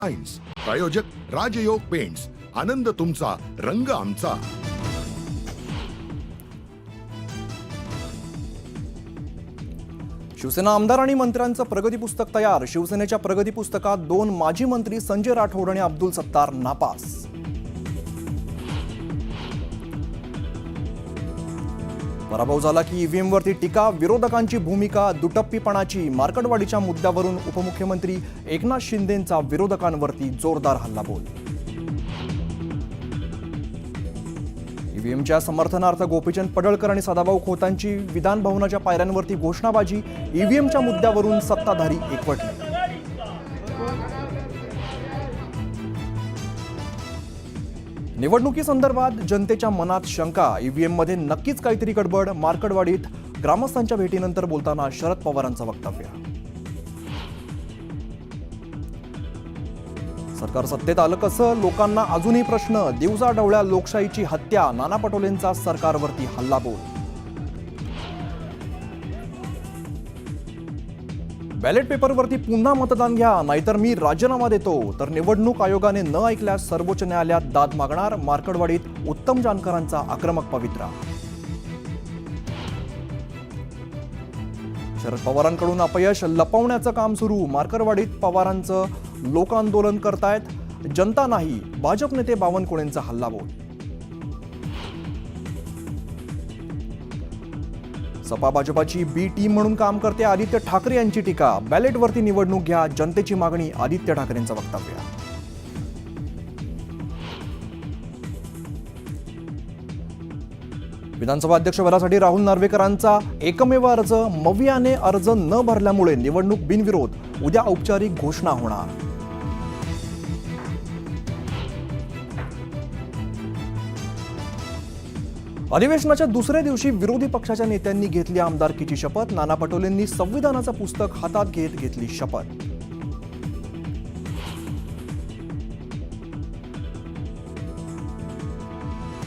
Science प्रायोजक राजयोग paints, आनंद तुमचा, रंग आमचा. शिवसेना आमदार आणि मंत्र्यांचं प्रगती पुस्तक तयार. शिवसेनेच्या प्रगती पुस्तकात 2 माजी मंत्री संजय राठोड आणि अब्दुल सत्तार नापास. पराभव झाला की ईव्हीएमवरती टीका. विरोधकांची भूमिका दुटप्पीपणाची. मार्कडवाडीच्या मुद्द्यावरून उपमुख्यमंत्री एकनाथ शिंदेंचा विरोधकांवरती जोरदार हल्लाबोल. ईव्हीएमच्या समर्थनार्थ गोपीचंद पडळकर आणि सदाभाऊ खोतांची विधान भवनाच्या पायऱ्यांवरती घोषणाबाजी. ईव्हीएमच्या मुद्द्यावरून सत्ताधारी एकवटले. निवडणुकीसंदर्भात जनतेच्या मनात शंका. ईव्हीएममध्ये नक्कीच काहीतरी गडबड. मार्कडवाडीत ग्रामस्थांच्या भेटीनंतर बोलताना शरद पवारांचं वक्तव्य. सरकार सत्तेत आलं कसं? लोकांना अजूनही प्रश्न. दिवसाढवळ्या लोकशाहीची हत्या. नाना पटोलेंचा सरकारवरती हल्लाबोल. बॅलेट पेपरवरती पुन्हा मतदान घ्या, नाहीतर मी राजीनामा देतो. तर निवडणूक आयोगाने न ऐकल्यास सर्वोच्च न्यायालयात दाद मागणार. मार्कडवाडीत उत्तम जानकरांचा आक्रमक पवित्रा. शरद पवारांकडून अपयश लपवण्याचं काम सुरू. मार्कडवाडीत पवारांचं लोकांदोलन करतायत. जनता नाही, भाजप नेते बावनकुळेंचा हल्लाबोल. सपा भाजपाची बी टीम म्हणून काम करते. आदित्य ठाकरे यांची टीका. बॅलेटवरती निवडणूक घ्या, जनतेची मागणी. आदित्य ठाकरेंचं वक्तव्य. विधानसभा अध्यक्षपदासाठी राहुल नार्वेकरांचा एकमेव अर्ज. मवियाने अर्ज न भरल्यामुळे निवडणूक बिनविरोध. उद्या औपचारिक घोषणा होणार. अधिवेशनाच्या दुसऱ्या दिवशी विरोधी पक्षाच्या नेत्यांनी घेतली आमदारकीची शपथ. नाना पटोलेंनी संविधानाचं पुस्तक हातात घेत घेतली शपथ.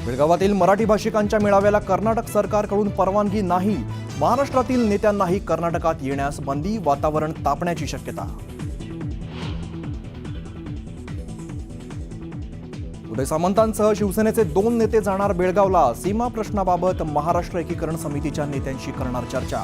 बेळगावातील मराठी भाषिकांच्या मेळाव्याला कर्नाटक सरकारकडून परवानगी नाही. महाराष्ट्रातील नेत्यांनाही कर्नाटकात येण्यास बंदी. वातावरण तापण्याची शक्यता. उदय सामंतांसह शिवसेनेचे 2 नेते जाणार बेळगावला. सीमा प्रश्नाबाबत महाराष्ट्र एकीकरण समितीच्या नेत्यांशी करणार चर्चा.